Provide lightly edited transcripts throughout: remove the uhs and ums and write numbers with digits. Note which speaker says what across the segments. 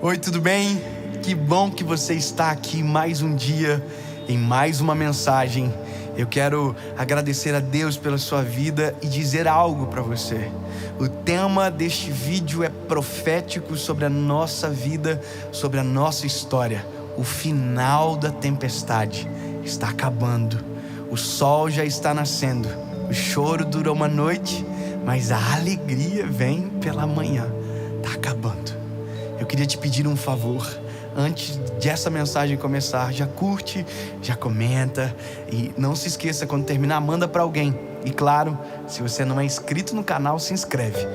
Speaker 1: Oi, tudo bem? Que bom que você está aqui mais um dia, em mais uma mensagem. Eu quero agradecer a Deus pela sua vida e dizer algo para você. O tema deste vídeo é profético sobre a nossa vida, sobre a nossa história. O final da tempestade está acabando. O sol já está nascendo. O choro dura uma noite, mas a alegria vem pela manhã. Está acabando. Eu queria te pedir um favor. Antes dessa mensagem começar, já curte, já comenta. E não se esqueça, quando terminar, manda para alguém. E claro, se você não é inscrito no canal, se inscreve.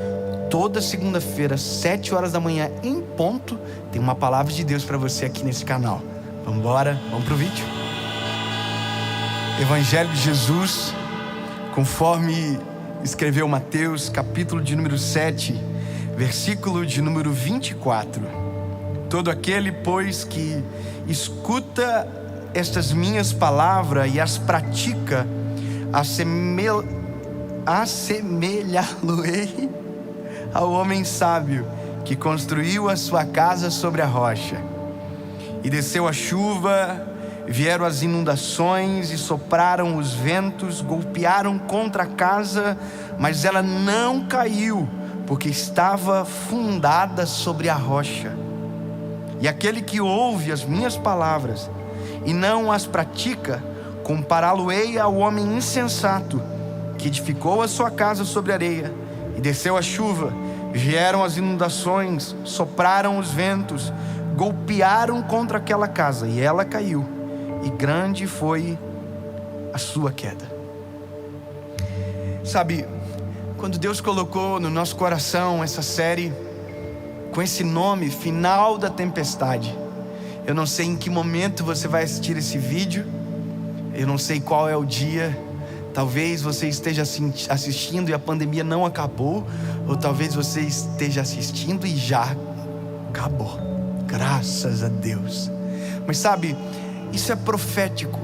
Speaker 1: Toda segunda-feira, 7 horas da manhã, em ponto, tem uma palavra de Deus para você aqui nesse canal. Vamos embora, vamos pro vídeo. Evangelho de Jesus, conforme escreveu Mateus, capítulo de número 7, versículo de número 24. Todo aquele, pois, que escuta estas minhas palavras e as pratica, assemelhá-lo-ei ao homem sábio que construiu a sua casa sobre a rocha. E desceu a chuva, vieram as inundações e sopraram os ventos, golpearam contra a casa, mas ela não caiu, porque estava fundada sobre a rocha. E aquele que ouve as minhas palavras e não as pratica, compará-lo-ei ao homem insensato, que edificou a sua casa sobre areia, e desceu a chuva, vieram as inundações, sopraram os ventos, golpearam contra aquela casa, e ela caiu, e grande foi a sua queda. Sabe, quando Deus colocou no nosso coração essa série com esse nome, Final da Tempestade, eu não sei em que momento você vai assistir esse vídeo, eu não sei qual é o dia. Talvez você esteja assistindo e a pandemia não acabou, ou talvez você esteja assistindo e já acabou, graças a Deus. Mas sabe, isso é profético,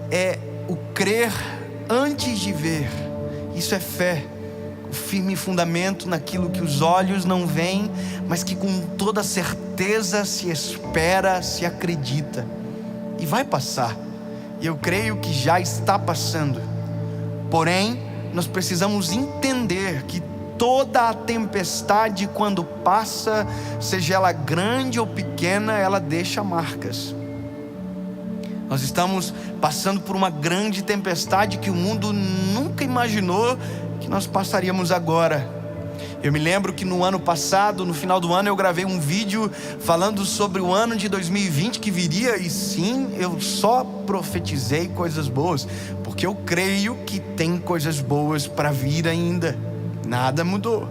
Speaker 1: é o crer antes de ver. Isso é fé, o firme fundamento naquilo que os olhos não veem, mas que com toda certeza se espera, se acredita. E vai passar, e eu creio que já está passando. Porém, nós precisamos entender que toda a tempestade, quando passa, seja ela grande ou pequena, ela deixa marcas. Nós estamos passando por uma grande tempestade que o mundo nunca imaginou que nós passaríamos agora. Eu me lembro que no ano passado, no final do ano, eu gravei um vídeo falando sobre o ano de 2020 que viria. E sim, eu só profetizei coisas boas, porque eu creio que tem coisas boas para vir ainda. Nada mudou.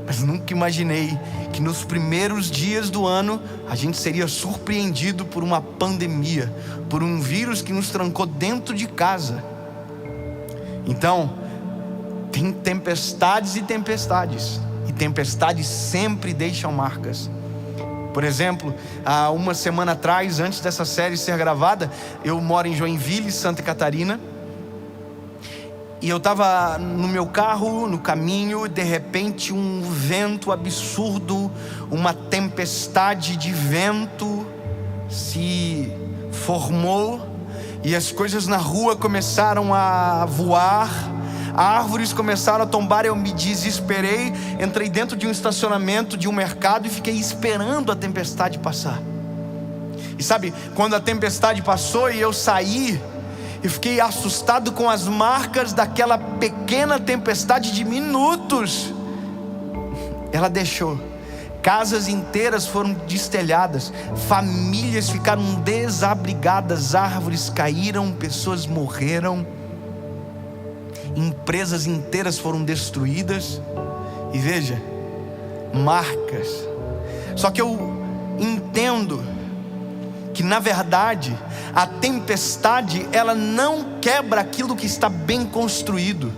Speaker 1: Mas nunca imaginei que nos primeiros dias do ano a gente seria surpreendido por uma pandemia, por um vírus que nos trancou dentro de casa. Então, tem tempestades e tempestades, e tempestades sempre deixam marcas. Por exemplo, há uma semana atrás, antes dessa série ser gravada, eu moro em Joinville, Santa Catarina. E eu estava no meu carro, no caminho, e de repente um vento absurdo, uma tempestade de vento se formou, e as coisas na rua começaram a voar, árvores começaram a tombar. Eu me desesperei, entrei dentro de um estacionamento de um mercado e fiquei esperando a tempestade passar. E sabe, quando a tempestade passou e eu saí, eu fiquei assustado com as marcas daquela pequena tempestade de minutos. Ela deixou. Casas inteiras foram destelhadas, famílias ficaram desabrigadas, árvores caíram, pessoas morreram, empresas inteiras foram destruídas. E veja, marcas. Só que eu entendo que na verdade a tempestade, ela não quebra aquilo que está bem construído.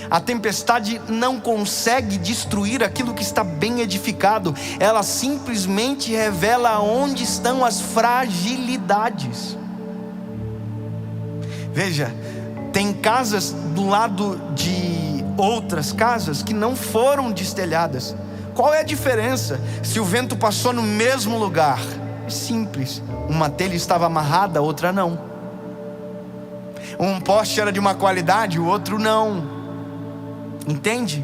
Speaker 1: A tempestade não consegue destruir aquilo que está bem edificado. Ela simplesmente revela onde estão as fragilidades. Veja, tem casas do lado de outras casas que não foram destelhadas, qual é a diferença se o vento passou no mesmo lugar? É simples, uma telha estava amarrada, a outra não. Um poste era de uma qualidade, o outro não. Entende?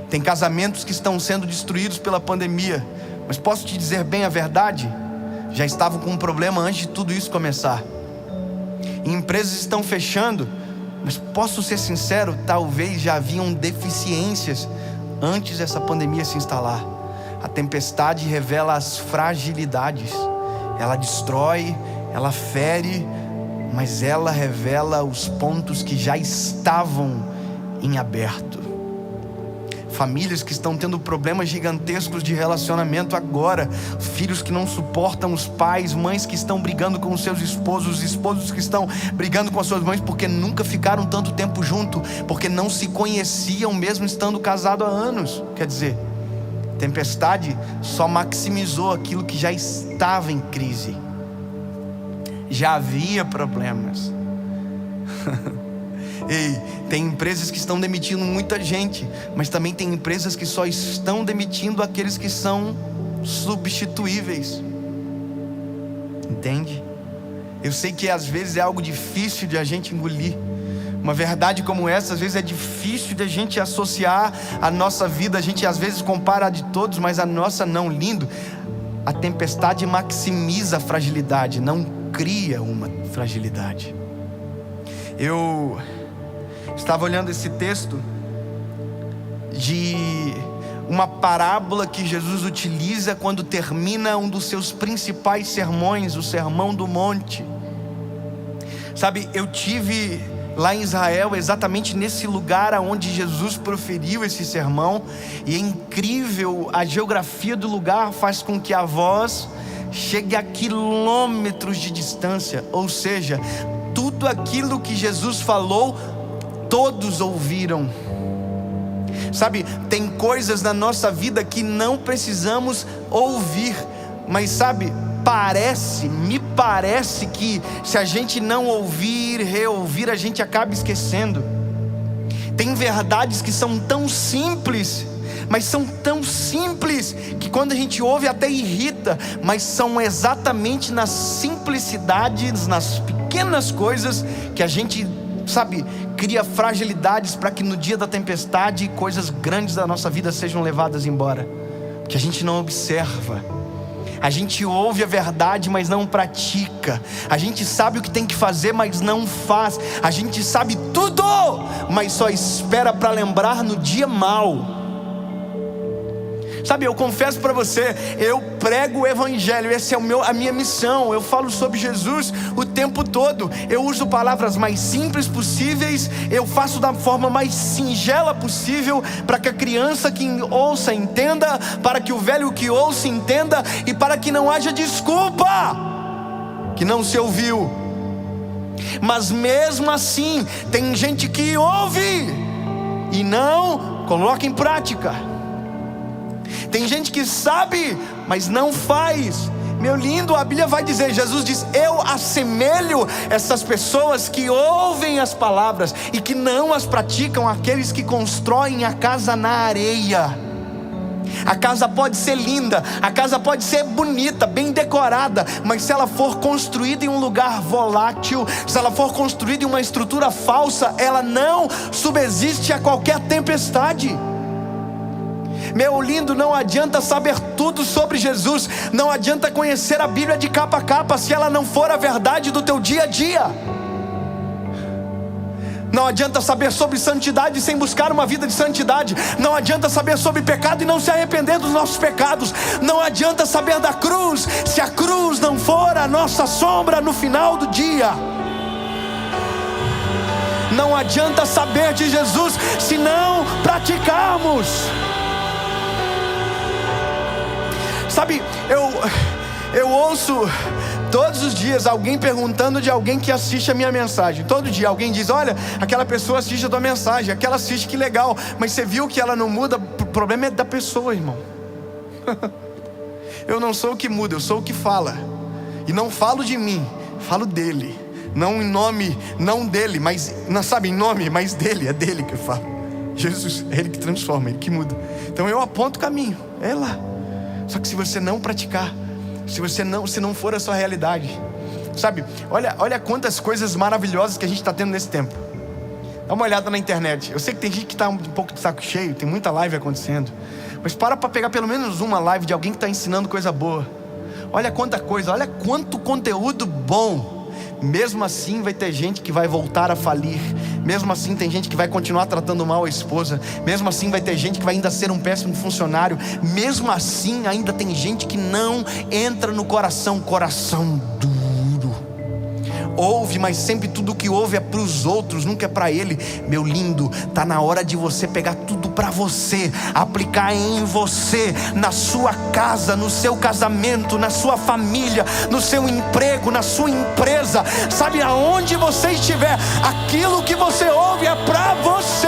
Speaker 1: Tem casamentos que estão sendo destruídos pela pandemia, mas posso te dizer bem a verdade? Já estavam com um problema antes de tudo isso começar. E empresas estão fechando, mas posso ser sincero, talvez já haviam deficiências antes dessa pandemia se instalar. A tempestade revela as fragilidades. Ela destrói, ela fere, mas ela revela os pontos que já estavam em aberto. Famílias que estão tendo problemas gigantescos de relacionamento agora. Filhos que não suportam os pais. Mães que estão brigando com os seus esposos. Esposos que estão brigando com as suas mães porque nunca ficaram tanto tempo junto, porque não se conheciam mesmo estando casados há anos. Quer dizer, tempestade só maximizou aquilo que já estava em crise. Já havia problemas. Ei, tem empresas que estão demitindo muita gente, mas também tem empresas que só estão demitindo aqueles que são substituíveis. Entende? Eu sei que às vezes é algo difícil de a gente engolir. Uma verdade como essa às vezes é difícil de a gente associar à nossa vida. A gente às vezes compara a de todos, mas a nossa não. Lindo. A tempestade maximiza a fragilidade, não cria uma fragilidade. Eu estava olhando esse texto de uma parábola que Jesus utiliza quando termina um dos seus principais sermões, o Sermão do Monte. Sabe, eu tive lá em Israel, exatamente nesse lugar onde Jesus proferiu esse sermão, e é incrível, a geografia do lugar faz com que a voz chegue a quilômetros de distância, ou seja, tudo aquilo que Jesus falou, todos ouviram. Sabe, tem coisas na nossa vida que não precisamos ouvir, mas sabe, me parece que se a gente não ouvir, reouvir, a gente acaba esquecendo. Tem verdades que são tão simples, mas são tão simples que quando a gente ouve até irrita, mas são exatamente nas simplicidades, nas pequenas coisas que a gente, sabe, cria fragilidades para que no dia da tempestade coisas grandes da nossa vida sejam levadas embora, porque a gente não observa. A gente ouve a verdade, mas não pratica. A gente sabe o que tem que fazer, mas não faz. A gente sabe tudo, mas só espera para lembrar no dia mau. Sabe, eu confesso para você, eu prego o Evangelho, essa é a minha missão. Eu falo sobre Jesus o tempo todo. Eu uso palavras mais simples possíveis, eu faço da forma mais singela possível, para que a criança que ouça entenda, para que o velho que ouça entenda, e para que não haja desculpa que não se ouviu. Mas mesmo assim, tem gente que ouve e não coloca em prática. Tem gente que sabe, mas não faz. Meu lindo, a Bíblia vai dizer, Jesus diz: eu assemelho essas pessoas que ouvem as palavras e que não as praticam, aqueles que constroem a casa na areia. A casa pode ser linda, a casa pode ser bonita, bem decorada, mas se ela for construída em um lugar volátil, se ela for construída em uma estrutura falsa, ela não subsiste a qualquer tempestade. Meu lindo, não adianta saber tudo sobre Jesus, não adianta conhecer a Bíblia de capa a capa, se ela não for a verdade do teu dia a dia. Não adianta saber sobre santidade sem buscar uma vida de santidade. Não adianta saber sobre pecado e não se arrepender dos nossos pecados. Não adianta saber da cruz, se a cruz não for a nossa sombra no final do dia. Não adianta saber de Jesus se não praticarmos. Sabe, eu ouço todos os dias alguém perguntando de alguém que assiste a minha mensagem. Todo dia alguém diz: olha, aquela pessoa assiste a tua mensagem, aquela assiste, que legal. Mas você viu que ela não muda? O problema é da pessoa, irmão. Eu não sou o que muda, eu sou o que fala. E não falo de mim, falo dele. Não em nome, não dele, mas, não sabe, em nome, mas dele, é dele que eu falo. Jesus, é Ele que transforma, Ele que muda. Então eu aponto o caminho, é lá. Só que se você não praticar, se não for a sua realidade, sabe, olha quantas coisas maravilhosas que a gente está tendo nesse tempo. Dá uma olhada na internet. Eu sei que tem gente que está um pouco de saco cheio, tem muita live acontecendo, mas para pegar pelo menos uma live de alguém que está ensinando coisa boa. Olha quanta coisa, olha quanto conteúdo bom. Mesmo assim vai ter gente que vai voltar a falir. Mesmo assim tem gente que vai continuar tratando mal a esposa. Mesmo assim vai ter gente que vai ainda ser um péssimo funcionário. Mesmo assim ainda tem gente que não entra no coração duro. Ouve, mas sempre tudo que ouve é para os outros, nunca é para ele. Meu lindo, tá na hora de você pegar tudo para você, aplicar em você, na sua casa, no seu casamento, na sua família, no seu emprego, na sua empresa. Sabe, aonde você estiver, aquilo que você ouve é para você.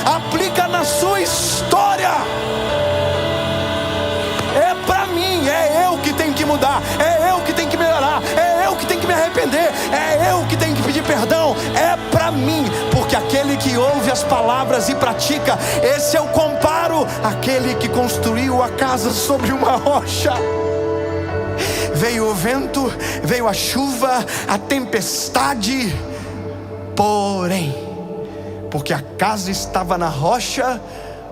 Speaker 1: Aplica na sua história. É para mim, é eu que tenho que mudar, é eu que tenho que melhorar, é eu que tenho que me arrepender, é eu que tenho que pedir perdão. É para mim, porque aquele que ouve as palavras e pratica, esse eu comparo àquele que construiu a casa sobre uma rocha. Veio o vento, veio a chuva, a tempestade, porém, porque a casa estava na rocha,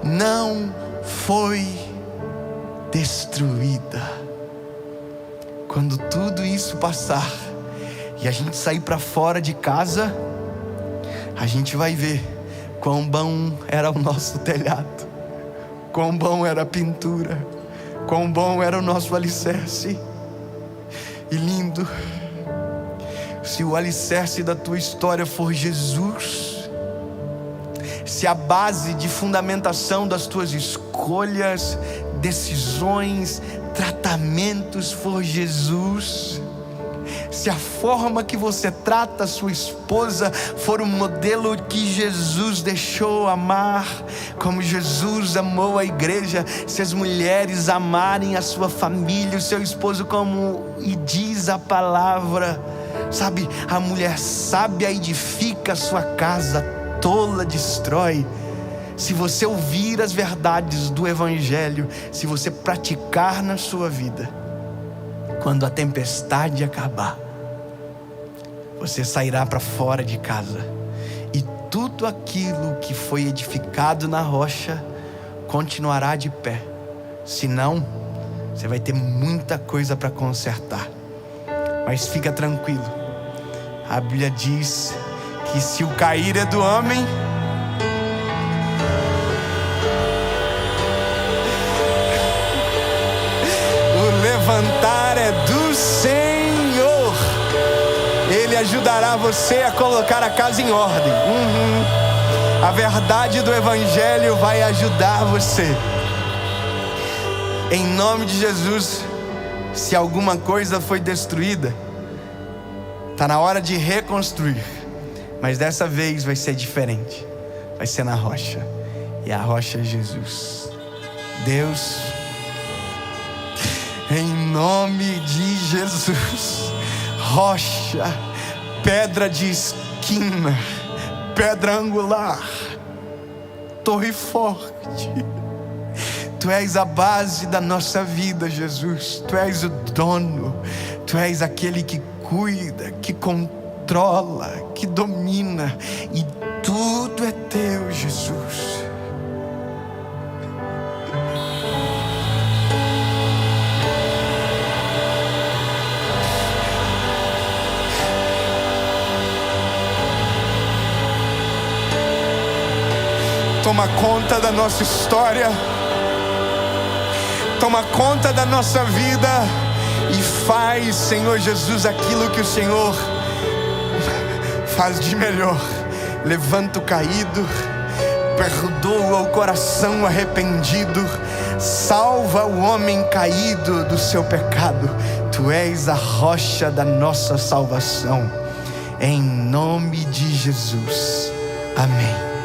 Speaker 1: não foi destruída. Quando tudo isso passar e a gente sair para fora de casa, a gente vai ver quão bom era o nosso telhado, quão bom era a pintura, quão bom era o nosso alicerce. E lindo, se o alicerce da tua história for Jesus, se a base de fundamentação das tuas escolhas, decisões, tratamentos for Jesus, se a forma que você trata a sua esposa for um modelo que Jesus deixou amar, como Jesus amou a igreja, se as mulheres amarem a sua família, o seu esposo como e diz a palavra, sabe, a mulher sábia edifica a sua casa, tola destrói. Se você ouvir as verdades do Evangelho, se você praticar na sua vida, quando a tempestade acabar, você sairá para fora de casa e tudo aquilo que foi edificado na rocha continuará de pé. Senão, você vai ter muita coisa para consertar. Mas fica tranquilo, a Bíblia diz que se o cair é do homem, o levantar é do Senhor. Ele ajudará você a colocar a casa em ordem. A verdade do Evangelho vai ajudar você. Em nome de Jesus, se alguma coisa foi destruída, está na hora de reconstruir. Mas dessa vez vai ser diferente. Vai ser na rocha. E a rocha é Jesus. Deus, em nome de Jesus, rocha, pedra de esquina, pedra angular, torre forte. Tu és a base da nossa vida, Jesus. Tu és o dono. Tu és aquele que cuida, que controla, que domina. E tudo é teu, Jesus. Toma conta da nossa história, toma conta da nossa vida e faz, Senhor Jesus, aquilo que o Senhor faz de melhor. Levanta o caído, perdoa o coração arrependido, salva o homem caído do seu pecado. Tu és a rocha da nossa salvação, em nome de Jesus, amém.